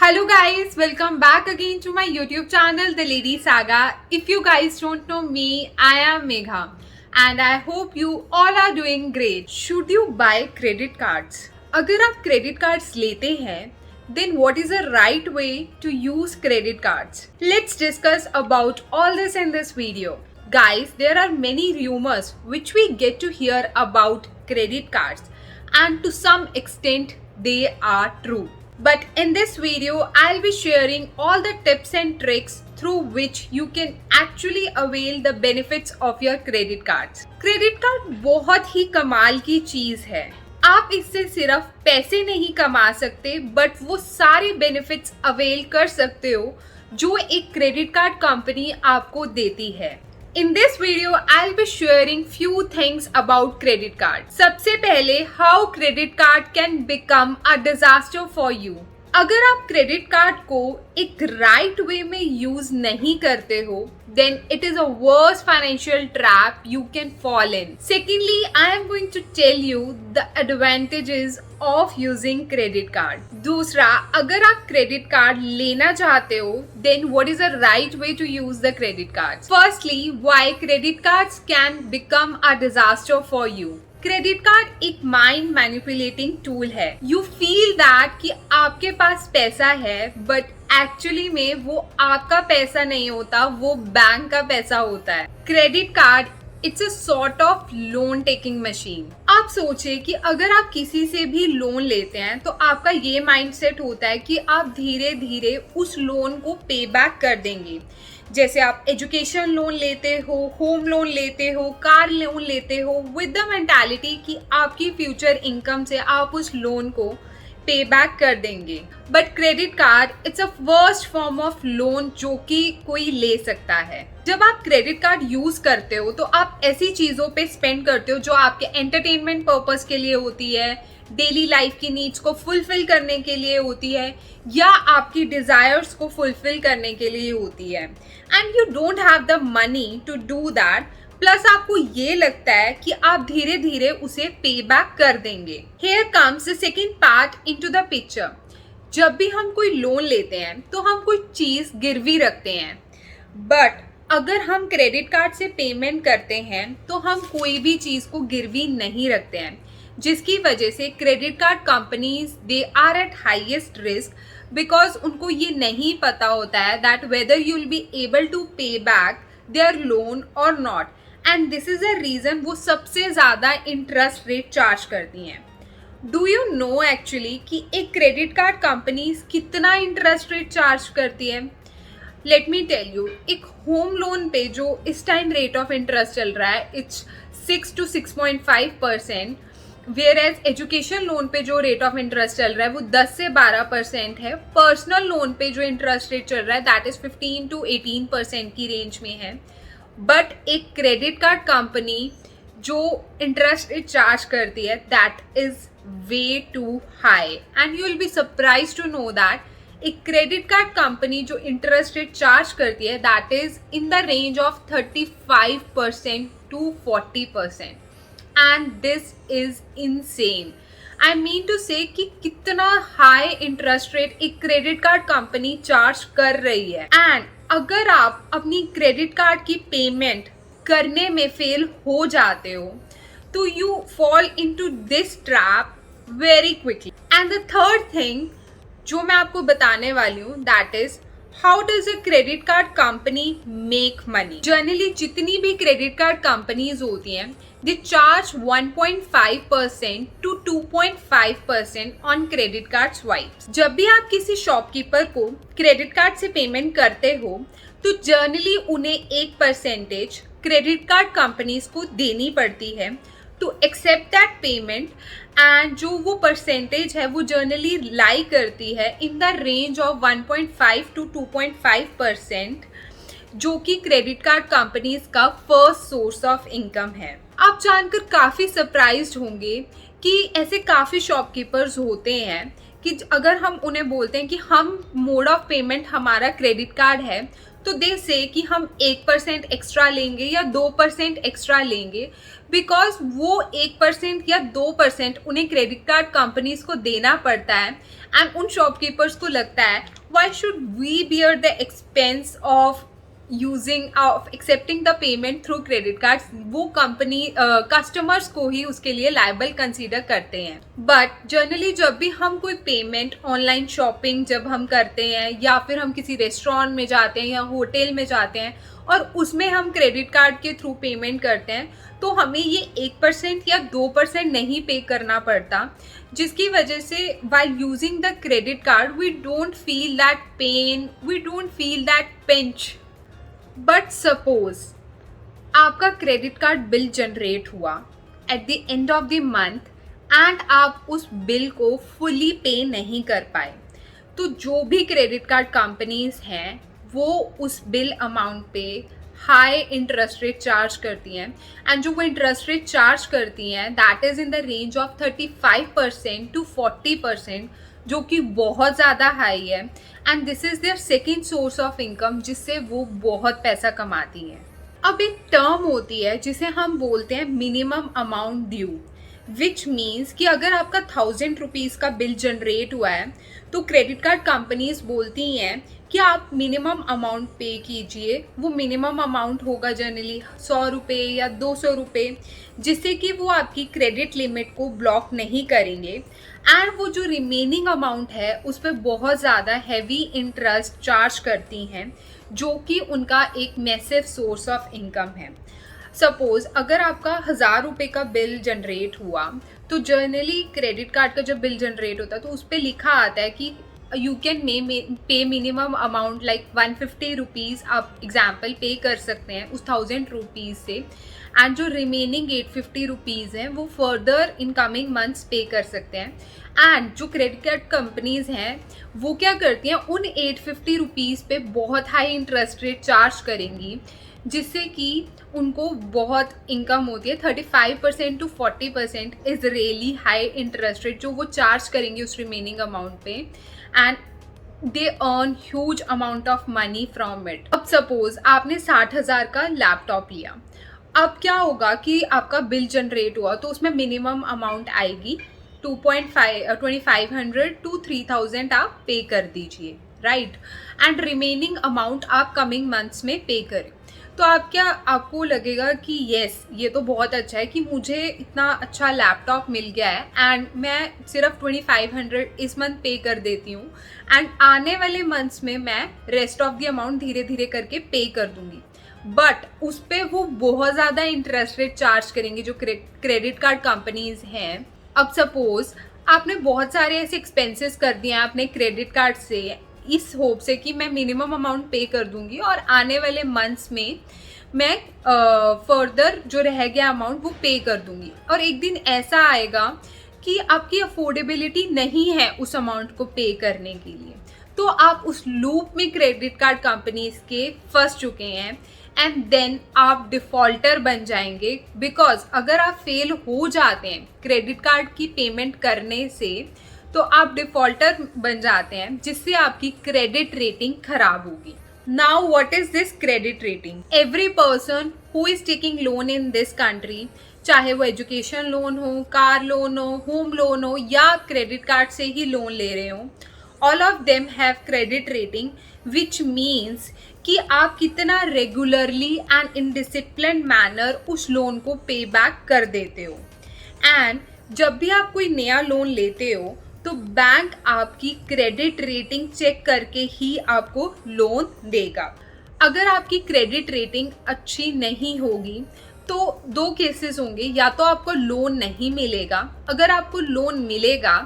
Hello guys, welcome back again to my YouTube channel The Lady Saga. If you guys don't know me, I am Megha and I hope you all are doing great. Should you buy credit cards? अगर आप credit cards लेते हैं, then what is the right way to use credit cards? Let's discuss about all this in this video. Guys, there are many rumors which we get to hear about credit cards and to some extent they are true. But in this video, I'll be sharing all the tips and tricks through which you can actually avail the benefits of your credit cards. Credit card बहुत ही कमाल की चीज है. आप इससे सिर्फ पैसे नहीं कमा सकते बट वो सारे बेनिफिट्स अवेल कर सकते हो जो एक क्रेडिट कार्ड कंपनी आपको देती है. In this video, I'll be sharing few things about credit card. सबसे पहले, how credit card can become a disaster for you. अगर आप क्रेडिट कार्ड को एक राइट वे में यूज नहीं करते हो then it is a worst financial trap you can fall in. Secondly, I am going to tell you the advantages of using credit card. दूसरा, अगर आप क्रेडिट कार्ड लेना चाहते हो then what is the right way to use the credit cards. Firstly, why credit cards can become a disaster for you. Credit card एक mind manipulating tool है. You feel that कि आपके पास पैसा है but actually में वो आपका पैसा नहीं होता, वो बैंक का पैसा होता है. Credit card it's a sort of loan taking machine. आप सोचिए कि अगर आप किसी से भी लोन लेते हैं तो आपका ये माइंडसेट होता है कि आप धीरे धीरे उस लोन को पे बैक कर देंगे. जैसे आप एजुकेशन लोन लेते हो, होम लोन लेते हो, कार लोन लेते हो विद द मेंटालिटी कि आपकी फ्यूचर इनकम से आप उस लोन को पे बैक कर देंगे. But credit card it's a worst form of loan जो कि कोई ले सकता है. जब आप क्रेडिट कार्ड यूज करते हो तो आप ऐसी चीज़ों पे स्पेंड करते हो जो आपके एंटरटेनमेंट पर्पस के लिए होती है, डेली लाइफ की नीड्स को फुलफिल करने के लिए होती है या आपकी डिजायर्स को फुलफिल करने के लिए होती है. And you don't have the money to do that. Plus आपको ये लगता है कि आप धीरे धीरे उसे पे बैक कर देंगे. Here comes the second part into the picture. जब भी हम कोई लोन लेते हैं तो हम कोई चीज़ गिरवी रखते हैं बट अगर हम क्रेडिट कार्ड से पेमेंट करते हैं तो हम कोई भी चीज़ को गिरवी नहीं रखते हैं, जिसकी वजह से credit card companies they are at highest risk because उनको ये नहीं पता होता है that whether you will be able to pay back their loan और not. And this is a reason वो सबसे ज़्यादा इंटरेस्ट रेट चार्ज करती हैं. डू यू नो एक्चुअली कि एक क्रेडिट कार्ड कंपनीज कितना इंटरेस्ट रेट चार्ज करती है? Let me tell you. एक होम लोन पे जो इस टाइम रेट ऑफ इंटरेस्ट चल रहा है it's 6 to 6.5%. Whereas education loan पे जो रेट ऑफ इंटरेस्ट चल रहा है वो 10 से 12% है. पर्सनल लोन पे जो इंटरेस्ट रेट चल रहा है दैट इज 15 to 18% की रेंज में है. बट एक क्रेडिट कार्ड कंपनी जो इंटरेस्ट रेट चार्ज करती है that is way too high. And you will be surprise to know that एक क्रेडिट कार्ड कंपनी जो इंटरेस्ट रेट चार्ज करती है that is in the range of 35% to 40%. And this is insane. I mean to say कि कितना high interest rate एक credit card company charge कर रही है. एंड अगर आप अपनी क्रेडिट कार्ड की पेमेंट करने में फेल हो जाते हो तो you fall into this trap very quickly. And the third thing जो मैं आपको बताने वाली हूँ that is how does a credit card company make money. Generally जितनी भी क्रेडिट कार्ड कंपनीज होती हैं they charge 1.5% to 2.5% on credit card swipes. जब भी आप किसी शॉपकीपर को क्रेडिट कार्ड से पेमेंट करते हो तो जनरली उन्हें एक परसेंटेज क्रेडिट कार्ड कंपनीज को देनी पड़ती है to accept that payment. And जो वो परसेंटेज है वो जनरली लाई करती है in the range of 1.5 to 2.5% जो कि क्रेडिट कार्ड कंपनीज का फर्स्ट सोर्स ऑफ इनकम है. आप जानकर काफ़ी सरप्राइज्ड होंगे कि ऐसे काफ़ी शॉपकीपर्स होते हैं कि अगर हम उन्हें बोलते हैं कि हम मोड ऑफ पेमेंट हमारा क्रेडिट कार्ड है तो दे से कि हम 1% एक्स्ट्रा लेंगे या 2% एक्स्ट्रा लेंगे बिकॉज वो 1% या 2% उन्हें क्रेडिट कार्ड कंपनीज को देना पड़ता है. एंड उन शॉपकीपर्स को लगता है why should we bear the expense of accepting the payment through credit card? वो कंपनी कस्टमर्स को ही उसके लिए लायबल कंसीडर करते हैं. बट जनरली जब भी हम कोई पेमेंट ऑनलाइन शॉपिंग जब हम करते हैं या फिर हम किसी रेस्टोरेंट में जाते हैं या होटल में जाते हैं और उसमें हम क्रेडिट कार्ड के थ्रू पेमेंट करते हैं, तो हमें ये 1% या 2% नहीं पे करना पड़ता, जिसकी वजह से while using the credit card we don't feel that pain, we don't feel that pinch. But suppose आपका क्रेडिट कार्ड बिल जनरेट हुआ at the end of the month and आप उस बिल को फुली पे नहीं कर पाए, तो जो भी क्रेडिट कार्ड कंपनीज हैं वो उस बिल अमाउंट पे हाई इंटरेस्ट रेट चार्ज करती हैं. एंड जो वो इंटरेस्ट रेट चार्ज करती हैं that is in the range of 35% to 40%, जो कि बहुत ज़्यादा हाई है. And this is their second source of income जिससे वो बहुत पैसा कमाती हैं. अब एक टर्म होती है जिसे हम बोलते हैं minimum amount due, which means कि अगर आपका 1000 रुपीज़ का बिल जनरेट हुआ है तो क्रेडिट कार्ड कंपनीज बोलती हैं कि आप मिनिमम अमाउंट पे कीजिए. वो मिनिमम अमाउंट होगा जनरली 100 रुपये या 200 रुपये, जिससे कि वो आपकी क्रेडिट लिमिट को ब्लॉक नहीं करेंगे. एंड वो जो रिमेनिंग अमाउंट है उस पर बहुत ज़्यादा हैवी इंटरेस्ट चार्ज करती हैं, जो कि उनका एक मैसिव सोर्स ऑफ इनकम है. सपोज अगर आपका 1000 रुपये का बिल जनरेट हुआ, तो जनरली क्रेडिट कार्ड का जब बिल जनरेट होता है तो उस पर लिखा आता है कि you can pay minimum amount like 150 rupees आप एग्जाम्पल पे कर सकते हैं उस 1000 रुपीज़ से. एंड जो रिमेनिंग 850 रुपीज़ हैं वो फर्दर इन कमिंग मंथ्स पे कर सकते हैं. एंड जो क्रेडिट कार्ड कंपनीज हैं वो क्या करती हैं, उन 850 रुपीज़ पे बहुत हाई इंटरेस्ट रेट चार्ज करेंगी, जिससे कि उनको बहुत इनकम होती है. 35% to 40% is really high interest rate जो वो चार्ज करेंगे उस रिमेनिंग अमाउंट पे. And they earn huge amount of money from it. अब सपोज आपने 60,000 का लैपटॉप लिया, अब क्या होगा कि आपका बिल जनरेट हुआ तो उसमें मिनिमम अमाउंट आएगी 2500 to 3000 आप पे कर दीजिए, राइट. एंड रिमेनिंग अमाउंट आप कमिंग मंथ्स में पे करें. तो आपको लगेगा कि येस ये तो बहुत अच्छा है कि मुझे इतना अच्छा लैपटॉप मिल गया है एंड मैं सिर्फ 2500 इस मंथ पे कर देती हूँ एंड आने वाले मंथ्स में मैं रेस्ट ऑफ द अमाउंट धीरे धीरे करके पे कर दूंगी. बट उस पर वो बहुत ज़्यादा इंटरेस्ट रेट चार्ज करेंगे जो क्रेडिट कार्ड कंपनीज हैं. अब सपोज आपने बहुत सारे ऐसे एक्सपेंसेस कर दिए हैं अपने क्रेडिट कार्ड से इस होप से कि मैं मिनिमम अमाउंट पे कर दूंगी और आने वाले मंथ्स में मैं फर्दर जो रह गया अमाउंट वो पे कर दूंगी. और एक दिन ऐसा आएगा कि आपकी अफोर्डेबिलिटी नहीं है उस अमाउंट को पे करने के लिए, तो आप उस लूप में क्रेडिट कार्ड कंपनीज के फंस चुके हैं एंड देन आप डिफ़ॉल्टर बन जाएंगे. बिकॉज अगर आप फेल हो जाते हैं क्रेडिट कार्ड की पेमेंट करने से तो आप डिफ़ॉल्टर बन जाते हैं, जिससे आपकी क्रेडिट रेटिंग खराब होगी. Now what is this credit rating? Every person who is taking loan in this country, चाहे वो एजुकेशन लोन हो, कार लोन हो, होम लोन हो या क्रेडिट कार्ड से ही लोन ले रहे हो, all of them have credit rating, which means कि आप कितना regularly and in discipline manner उस लोन को पे बैक कर देते हो. एंड जब भी आप कोई नया लोन लेते हो तो बैंक आपकी क्रेडिट रेटिंग चेक करके ही आपको लोन देगा. अगर आपकी क्रेडिट रेटिंग अच्छी नहीं होगी तो दो केसेस होंगे, या तो आपको लोन नहीं मिलेगा, अगर आपको लोन मिलेगा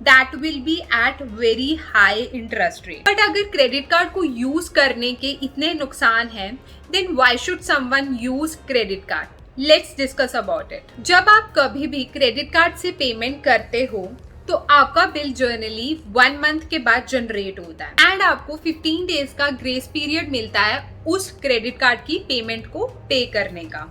that will be at very high interest rate. But अगर क्रेडिट कार्ड को यूज करने के इतने नुकसान हैं then why should someone use credit card? Let's discuss about it. जब आप कभी भी क्रेडिट कार्ड से पेमेंट करते हो तो आपका बिल जनरली 1 मंथ के बाद जनरेट होता है एंड आपको 15 डेज का ग्रेस पीरियड मिलता है उस क्रेडिट कार्ड की पेमेंट को पे करने का.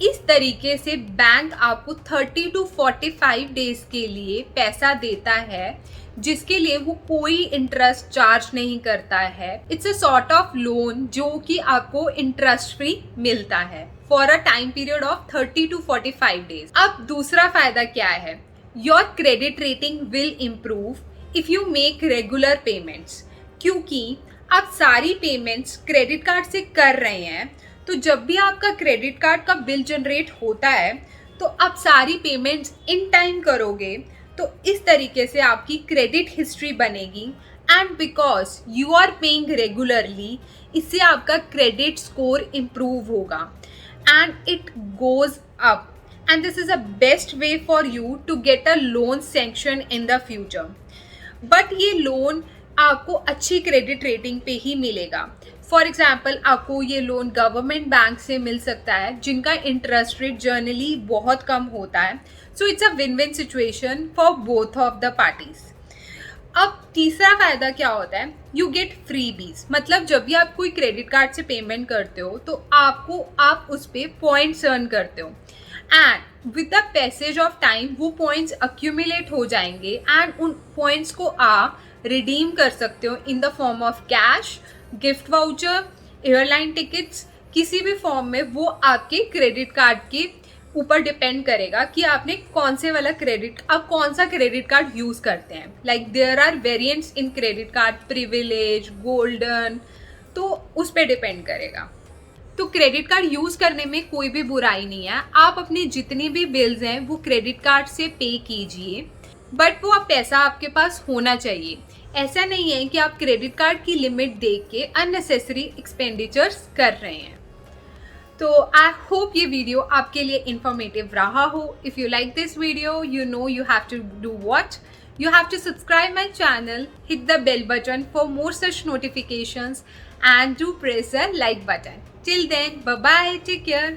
इस तरीके से बैंक आपको 30 to 45 डेज के लिए पैसा देता है, जिसके लिए वो कोई इंटरेस्ट चार्ज नहीं करता है. It's a sort of loan जो कि आपको इंटरेस्ट फ्री मिलता है for a time period of 30 to 45 days. अब दूसरा फायदा क्या है? Your credit rating will improve if you make regular payments. क्योंकि आप सारी पेमेंट्स क्रेडिट कार्ड से कर रहे हैं, तो जब भी आपका क्रेडिट कार्ड का बिल जनरेट होता है तो आप सारी पेमेंट्स इन टाइम करोगे, तो इस तरीके से आपकी क्रेडिट हिस्ट्री बनेगी। And because you are paying regularly, इससे आपका क्रेडिट स्कोर इम्प्रूव होगा and it goes up, and this is a best way for you to get a loan sanction in the future. But ये loan आपको अच्छी credit rating पे ही मिलेगा। For example, आपको ये लोन गवर्नमेंट बैंक से मिल सकता है जिनका इंटरेस्ट रेट जनरली बहुत कम होता है। So it's a win win situation for both of the parties. अब तीसरा फायदा क्या होता है, यू गेट फ्री बीज। मतलब जब भी आप कोई क्रेडिट कार्ड से पेमेंट करते हो तो आप उस पर पॉइंट्स अर्न करते हो, and with the passage of time वो पॉइंट्स अक्यूमुलेट हो जाएंगे एंड उन पॉइंट्स को आप रिडीम कर सकते हो in the form of cash, gift voucher, airline tickets, किसी भी फॉर्म में। वो आपके क्रेडिट कार्ड के ऊपर डिपेंड करेगा कि आपने कौन सा क्रेडिट कार्ड यूज करते हैं। Like there are variants in credit card, privilege, golden, तो उस पर डिपेंड करेगा। तो क्रेडिट कार्ड यूज करने में कोई भी बुराई नहीं है। आप अपने जितने भी बिल्स हैं वो क्रेडिट कार्ड से पे कीजिए, बट वो पैसा आपके पास होना चाहिए। ऐसा नहीं है कि आप क्रेडिट कार्ड की लिमिट देख के अननेसेसरी एक्सपेंडिचर्स कर रहे हैं। तो आई होप ये वीडियो आपके लिए इंफॉर्मेटिव रहा हो। If you like this video, you know you have to do what? You have to subscribe my channel, hit the bell button for more such notifications, and do press the like button. Till then, bye bye, take care.